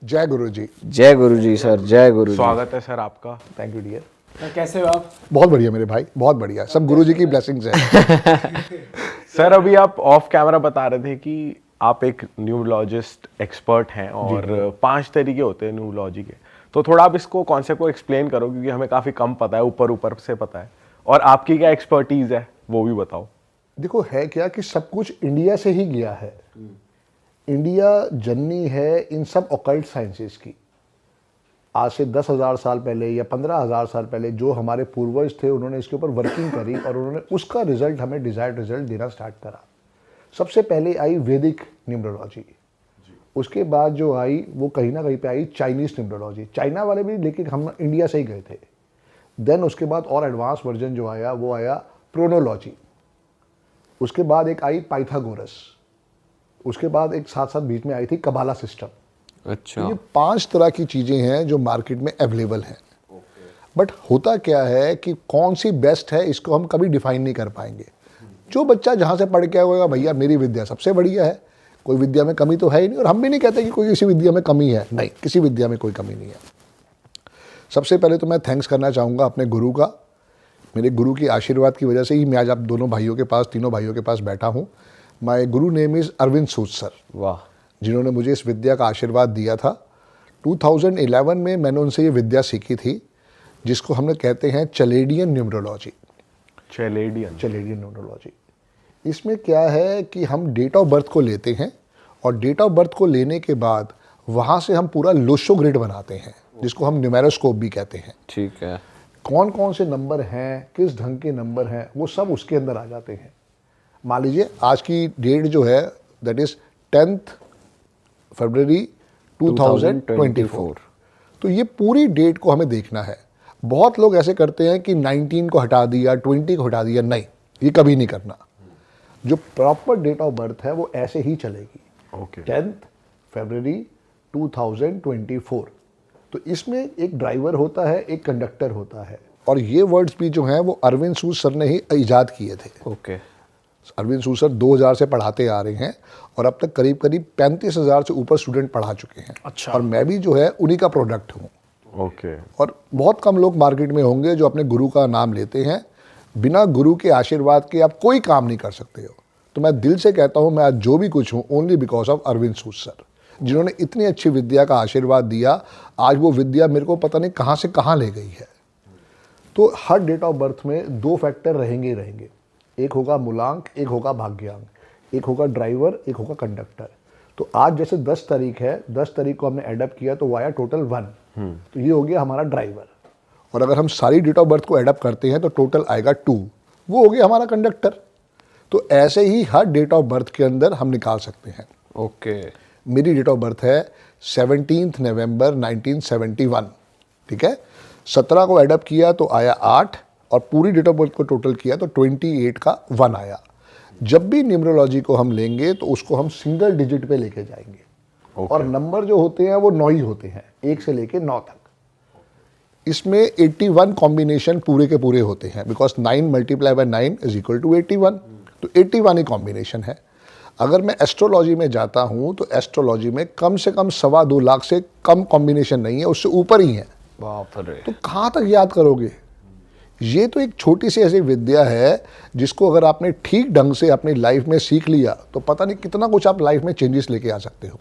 जय गुरु जी। जय गुरु जी सर, जय गुरु जी। स्वागत है सर आपका। Thank you dear. कैसे हो आप? बहुत बढ़िया मेरे भाई, बहुत बढ़िया। सब गुरु जी की ब्लेसिंग्स है। सर अभी आप ऑफ कैमरा बता रहे थे कि आप एक न्यूरोलॉजिस्ट एक्सपर्ट हैं और 5 तरीके होते हैं न्यूरोलॉजी के, तो थोड़ा आप इसको कॉन्सेप्ट को एक्सप्लेन करो क्योंकि हमें काफ़ी कम पता है, ऊपर ऊपर से पता है, और आपकी क्या एक्सपर्टीज़ है वो भी बताओ। देखो है क्या कि सब कुछ इंडिया से ही गया है। इंडिया जननी है इन सब ऑकल्ट साइंसेस की। आज से 10,000 साल पहले या 15,000 साल पहले जो हमारे पूर्वज थे उन्होंने इसके ऊपर वर्किंग करी और उन्होंने उसका रिजल्ट हमें डिजायर्ड रिजल्ट देना स्टार्ट करा। सबसे पहले आई वैदिक न्यूमरोलॉजी, उसके बाद जो आई वो कहीं ना कहीं पे आई चाइनीज न्यूमरोलॉजी। चाइना वाले भी लेकिन हम इंडिया से ही गए थे। देन उसके बाद और एडवांस वर्जन जो आया वो आया प्रोनोलॉजी। उसके बाद एक आई पाइथागोरस। उसके बाद एक साथ साथ बीच में आई थी कबाला सिस्टम। अच्छा। तो ये 5 तरह की चीज़ें हैं जो मार्केट में अवेलेबल हैं। बट होता क्या है कि कौन सी बेस्ट है इसको हम कभी डिफाइन नहीं कर पाएंगे। जो बच्चा जहाँ से पढ़ के आया होगा भैया मेरी विद्या सबसे बढ़िया है, कोई विद्या में कमी तो है ही नहीं, और हम भी नहीं कहते कि कोई किसी विद्या में कमी है, नहीं, किसी विद्या में कोई कमी नहीं है। सबसे पहले तो मैं थैंक्स करना चाहूँगा अपने गुरु का। मेरे गुरु की आशीर्वाद की वजह से ही मैं आज आप दोनों भाइयों के पास, तीनों भाइयों के पास बैठा हूँ। My guru name is Arvind Sood sir, वाह। जिन्होंने मुझे इस विद्या का आशीर्वाद दिया था। 2011 में मैंने उनसे ये विद्या सीखी थी, जिसको हम लोग कहते हैं चलेडियन न्यूमरोलॉजी। चलेडियन न्यूमरोलॉजी। इसमें क्या है कि हम डेट ऑफ बर्थ को लेते हैं और डेट ऑफ बर्थ को लेने के बाद वहाँ से हम पूरा लोशो ग्रिड बनाते हैं, जिसको हम न्यूमेरोस्कोप भी कहते हैं। ठीक है। कौन कौन से नंबर हैं, किस ढंग के नंबर हैं, वो सब उसके अंदर आ जाते हैं। मान लीजिए आज की डेट जो है दैट इज़ 10 फरवरी 2024। तो ये पूरी डेट को हमें देखना है। बहुत लोग ऐसे करते हैं कि 19 को हटा दिया, 20 को हटा दिया, नहीं, ये कभी नहीं करना। जो प्रॉपर डेट ऑफ बर्थ है वो ऐसे ही चलेगी। 10 फरवरी 2024। तो इसमें एक ड्राइवर होता है, एक कंडक्टर होता है, और ये वर्ड्स भी जो हैं वो अरविंद सूद सर ने ही इजाद किए थे। ओके। अरविंद सूद सर 2000 से पढ़ाते आ रहे हैं और अब तक करीब करीब 35,000 से ऊपर स्टूडेंट पढ़ा चुके हैं। अच्छा। और मैं भी जो है उन्हीं का प्रोडक्ट हूँ। ओके। और बहुत कम लोग मार्केट में होंगे जो अपने गुरु का नाम लेते हैं। बिना गुरु के आशीर्वाद के आप कोई काम नहीं कर सकते हो। तो मैं दिल से कहता हूँ मैं आज जो भी कुछ हूँ only because of Arvind Sood sir, जिन्होंने इतनी अच्छी विद्या का आशीर्वाद दिया। आज वो विद्या मेरे को पता नहीं कहाँ से कहाँ ले गई है। तो हर डेट ऑफ बर्थ में 2 फैक्टर रहेंगे ही रहेंगे। एक होगा मूलांक, एक होगा भाग्यांक, एक होगा ड्राइवर, एक होगा कंडक्टर। तो आज जैसे 10 तारीख है, 10 तारीख को हमने एडअप किया तो वो आया टोटल 1। तो ये हो गया हमारा ड्राइवर। और अगर हम सारी डेट ऑफ बर्थ को एडअप करते हैं तो टोटल आएगा 2, वो हो गया हमारा कंडक्टर। तो ऐसे ही हर डेट ऑफ बर्थ के अंदर हम निकाल सकते हैं। ओके। मेरी डेट ऑफ बर्थ है 17 नवंबर 1971। ठीक है। 17 को एडअप किया तो आया 8, और पूरी डेट ऑफ बर्थ को टोटल किया तो 28 का 1 आया। जब भी न्यूमरोलॉजी को हम लेंगे तो उसको हम सिंगल डिजिट पे लेके जाएंगे। और नंबर जो होते हैं वो 9 ही होते हैं, 1 से लेके 9 तक। इसमें 81 कॉम्बिनेशन पूरे के पूरे होते हैं, बिकॉज 9 × 9 = 81। तो 81 ही कॉम्बिनेशन है। अगर मैं एस्ट्रोलॉजी में जाता हूँ तो एस्ट्रोलॉजी में कम से कम 2.25 लाख से कम कॉम्बिनेशन नहीं है, उससे ऊपर ही है। बाप रे। तो कहाँ तक याद करोगे। ये तो एक छोटी सी ऐसी विद्या है जिसको अगर आपने ठीक ढंग से अपनी लाइफ में सीख लिया तो पता नहीं कितना कुछ आप लाइफ में चेंजेस लेके आ सकते हो।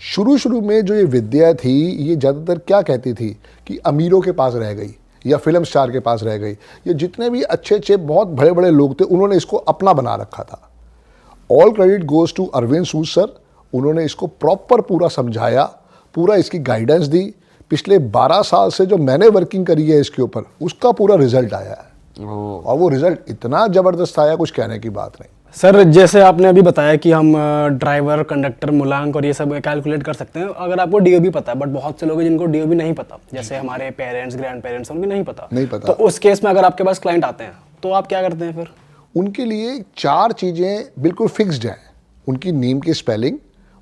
शुरू में जो ये विद्या थी ये ज़्यादातर क्या कहती थी कि अमीरों के पास रह गई या फिल्म स्टार के पास रह गई। ये जितने भी अच्छे अच्छे बहुत बड़े बड़े लोग थे उन्होंने इसको अपना बना रखा था। All credit goes to Arvind Sood sir. उन्होंने इसको प्रॉपर पूरा समझाया, पूरा इसकी गाइडेंस दी। पिछले 12 साल से जो मैंने वर्किंग करी है इसके ऊपर उसका पूरा रिजल्ट आया है। और वो रिजल्ट इतना ज़बरदस्त आया कुछ कहने की बात नहीं। सर जैसे आपने अभी बताया कि हम ड्राइवर, कंडक्टर, मूलांक और ये सब कैलकुलेट कर सकते हैं अगर आपको डीओबी पता है, बट बहुत से लोग हैं जिनको डीओबी नहीं पता, जैसे हमारे पेरेंट्स, ग्रैंड पेरेंट्स, उनको नहीं पता। तो उस केस में अगर आपके पास क्लाइंट आते हैं तो आप क्या करते हैं फिर? उनके लिए 4 चीज़ें बिल्कुल फिक्स्ड हैं। उनकी नेम की स्पेलिंग,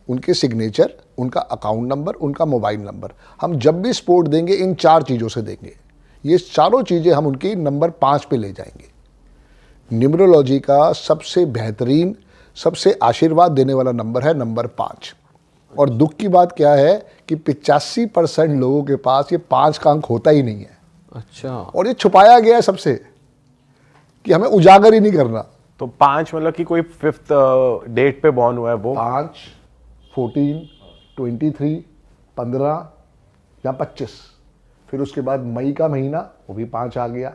उनके सिग्नेचर, उनका अकाउंट नंबर, उनका मोबाइल नंबर। हम जब भी सपोर्ट देंगे इन 4 चीज़ों से देंगे। ये चारों चीज़ें हम उनकी नंबर 5 पे ले जाएंगे। न्यूमरोलॉजी का सबसे बेहतरीन, सबसे आशीर्वाद देने वाला नंबर है नंबर 5। और दुख की बात क्या है कि 85% लोगों के पास ये 5 का अंक होता ही नहीं है। अच्छा, और ये छुपाया गया है सबसे कि हमें उजागर ही नहीं करना। तो 5 मतलब कि कोई 5th डेट पे बॉर्न हुआ है वो? 5, 14, 23, 15 या 25, फिर उसके बाद मई का महीना वो भी 5 आ गया,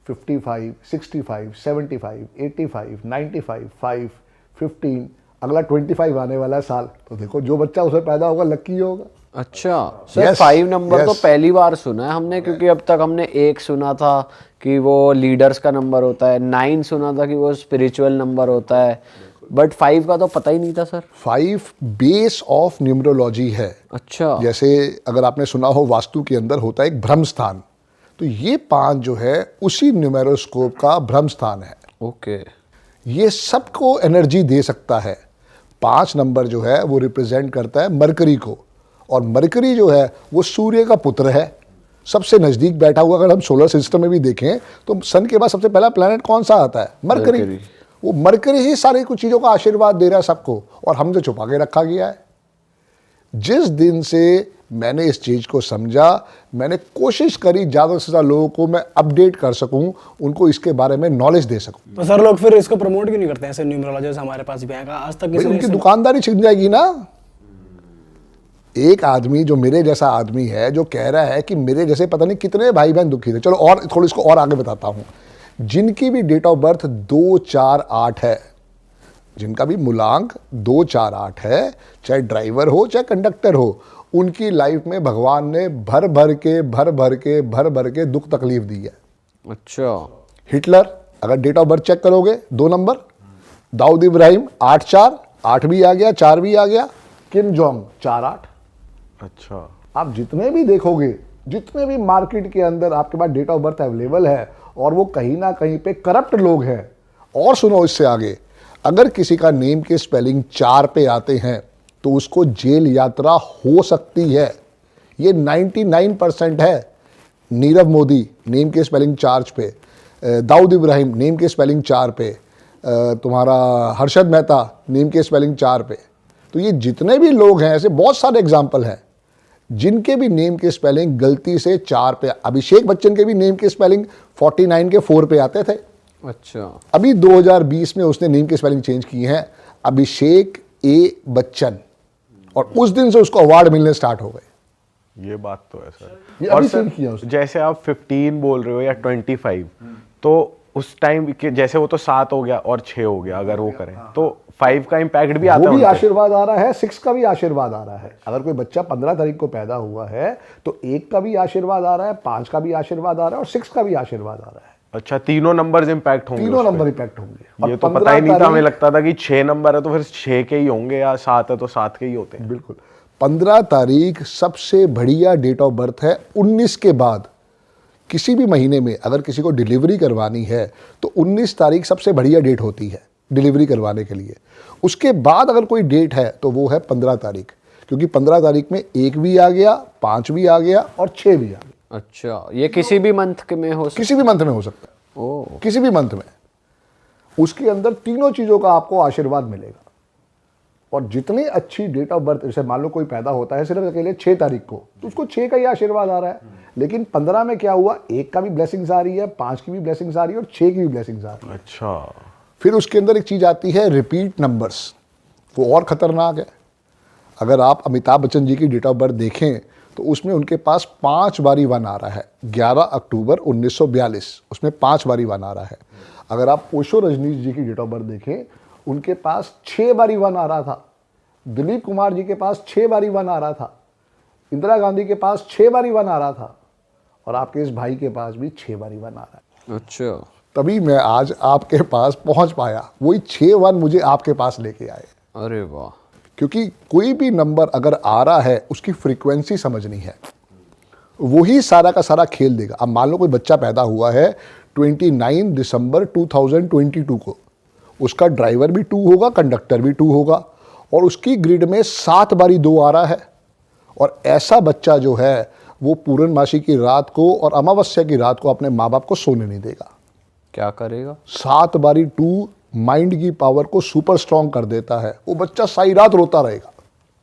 55, 65, 75, 85, 95, 5, 15, अगला 25 आने वाला है साल। तो देखो जो बच्चा उसमें पैदा होगा लक्की होगा। अच्छा सर, 5 नंबर तो पहली बार सुना है हमने, क्योंकि अब तक हमने 1 सुना था कि वो लीडर्स का नंबर होता है, 9 सुना था कि वो स्पिरिचुअल नंबर होता है, बट 5 का तो पता ही नहीं था सर। 5 बेस ऑफ न्यूमरोलॉजी है। अच्छा, जैसे अगर आपने सुना हो वास्तु के अंदर होता है एक भ्रम स्थान, तो ये 5 जो है उसी न्यूमेरोस्कोप का भ्रम स्थान है। ओके, ये सबको एनर्जी दे सकता है। 5 नंबर जो है वो रिप्रेजेंट करता है मरकरी को, और मरकरी जो है वो सूर्य का पुत्र है, सबसे नज़दीक बैठा हुआ। अगर हम सोलर सिस्टम में भी देखें तो सन के बाद सबसे पहला प्लैनेट कौन सा आता है? मरकरी। वो मरकरी ही सारी कुछ चीज़ों का आशीर्वाद दे रहा है सबको, और हमसे छुपा के रखा गया है। जिस दिन से मैंने इस चीज़ को समझा, मैंने कोशिश करी ज़्यादा से ज़्यादा लोगों को मैं अपडेट कर सकूं, उनको इसके बारे में नॉलेज दे सकूं। तो सर लोग फिर इसको प्रमोट क्यों नहीं करते हैं? ऐसे न्यूमरोलॉजिस्ट हमारे पास भी आएगा, आज तक भाई किसी ने उनकी दुकानदारी छिन जाएगी ना। एक आदमी जो मेरे जैसा आदमी है जो कह रहा है कि मेरे जैसे पता नहीं कितने भाई बहन दुखी थे। चलो और थोड़ा इसको और आगे बताता हूं। जिनकी भी डेट ऑफ बर्थ 2, 4, 8 है, जिनका भी मूलांक 2, 4, 8 है, चाहे ड्राइवर हो चाहे कंडक्टर हो, उनकी लाइफ में भगवान ने भर भर के दुख तकलीफ दी है। अच्छा, हिटलर अगर डेट ऑफ बर्थ चेक करोगे 2 नंबर, दाऊद इब्राहिम 8, 4, 8 भी आ गया, 4 भी आ गया, किम जोंग 4, 8। अच्छा, आप जितने भी देखोगे, जितने भी मार्केट के अंदर आपके पास डेट ऑफ बर्थ अवेलेबल है, और वो कहीं ना कहीं पे करप्ट लोग हैं। और सुनो इससे आगे, अगर किसी का नेम के स्पेलिंग 4 पे आते हैं तो उसको जेल यात्रा हो सकती है। ये 99% है। नीरव मोदी नेम के स्पेलिंग 4 पे, दाऊद इब्राहिम नेम के स्पेलिंग 4 पे, तुम्हारा हर्षद मेहता नेम के स्पेलिंग 4 पे। तो ये जितने भी लोग हैं, ऐसे बहुत सारे एग्जाम्पल हैं जिनके भी नेम के स्पेलिंग गलती से 4 पे। अभिषेक बच्चन के भी नेम के स्पेलिंग 49 के 4 पे आते थे। अच्छा, अभी 2020 में उसने नेम के स्पेलिंग चेंज किए हैं, अभिषेक ए बच्चन, और उस दिन से उसको अवार्ड मिलने स्टार्ट हो गए। ये बात तो है सर। ये और अभी सर, चेंज किया उसने। जैसे आप 15 बोल रहे हो या 25, तो उस टाइम के जैसे वो तो 7 हो गया और 6 हो गया, अगर वो करें तो 5 का इम्पैक्ट भी आता है वो भी उन पे? आशीर्वाद आ रहा है, 6 का भी आशीर्वाद आ रहा है। अगर कोई बच्चा 15 तारीख को पैदा हुआ है तो 1 का भी आशीर्वाद आ रहा है, 5 का भी आशीर्वाद आ रहा है, और 6 का भी आशीर्वाद आ रहा है। अच्छा, तीनों नंबर्स इम्पैक्ट होंगे? तीनों उस पे? नंबर इम्पैक्ट होंगे। ये तो पता ही नहीं था, हमें लगता था कि 6 नंबर है तो फिर 6 के ही होंगे, या 7 है तो 7 के ही होते हैं। बिल्कुल। 15 तारीख सबसे बढ़िया डेट ऑफ बर्थ है। 19 के बाद किसी भी महीने में अगर किसी को डिलीवरी करवानी है तो 19 तारीख सबसे बढ़िया डेट होती है डिलीवरी करवाने के लिए। उसके बाद अगर कोई डेट है तो वो है 15 तारीख, क्योंकि 15 तारीख में 1 भी आ गया, 5 भी आ गया और 6 भी आ गया। अच्छा, ये किसी भी मंथ में हो सकता किसी भी मंथ में हो सकता है। ओ, किसी भी मंथ में उसके अंदर तीनों चीज़ों का आपको आशीर्वाद मिलेगा। और जितनी अच्छी डेट ऑफ बर्थ, जैसे मान लो कोई पैदा होता है सिर्फ अकेले 6 तारीख को, तो उसको 6 का ही आशीर्वाद आ रहा है। लेकिन 15 में क्या हुआ, 1 का भी ब्लेसिंग्स आ रही है, 5 की भी ब्लेसिंग्स आ रही है, और 6 की भी ब्लेसिंग्स आ रही है। अच्छा, फिर उसके अंदर एक चीज़ आती है रिपीट नंबर्स, वो और ख़तरनाक है। अगर आप अमिताभ बच्चन जी की डेट ऑफ बर्थ देखें तो उसमें उनके पास 5 बारी 1 आ रहा है। 11 अक्टूबर 1942 उसमें 5 बारी 1 आ रहा है। अगर आप ओशो रजनीश जी की डेट ऑफ बर्थ देखें, उनके पास 6 बारी 1 आ रहा था। दिलीप कुमार जी के पास 6 बारी 1 आ रहा था। इंदिरा गांधी के पास 6 बारी 1 आ रहा था, और आपके इस भाई के पास भी 6 बारी 1 आ रहा है। अच्छा, तभी मैं आज आपके पास पहुंच पाया। वही 6 1 मुझे आपके पास लेके आए। अरे वाह, क्योंकि कोई भी नंबर अगर आ रहा है उसकी फ्रीक्वेंसी समझनी है, वही सारा का सारा खेल देगा। अब मान लो कोई बच्चा पैदा हुआ है 29 दिसंबर 2022 को, उसका ड्राइवर भी 2 होगा, कंडक्टर भी 2 होगा, और उसकी ग्रिड में 7 बारी 2 आ रहा है। और ऐसा बच्चा जो है वो पूर्णमासी की रात को और अमावस्या की रात को अपने माँ बाप को सोने नहीं देगा। क्या करेगा? 7 बारी 2 माइंड की पावर को सुपर स्ट्रॉन्ग कर देता है। वो बच्चा सारी रात रोता रहेगा।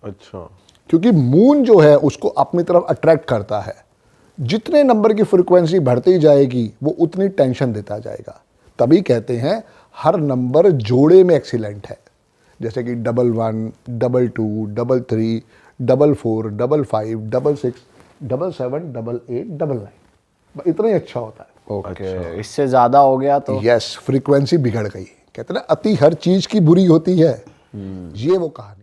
अच्छा, क्योंकि मून जो है उसको अपनी तरफ अट्रैक्ट करता है। जितने नंबर की फ्रीक्वेंसी बढ़ती जाएगी वो उतनी टेंशन देता जाएगा। तभी कहते हैं हर नंबर जोड़े में एक्सीलेंट है, जैसे कि 11, 22, 33, 44, 55, 66, 77, 88, 99, इतना ही अच्छा होता है। ओके, इससे ज्यादा हो गया तो यस, फ्रीक्वेंसी बिगड़ गई। कहते हैं ना, अति हर चीज की बुरी होती है, ये वो कहानी।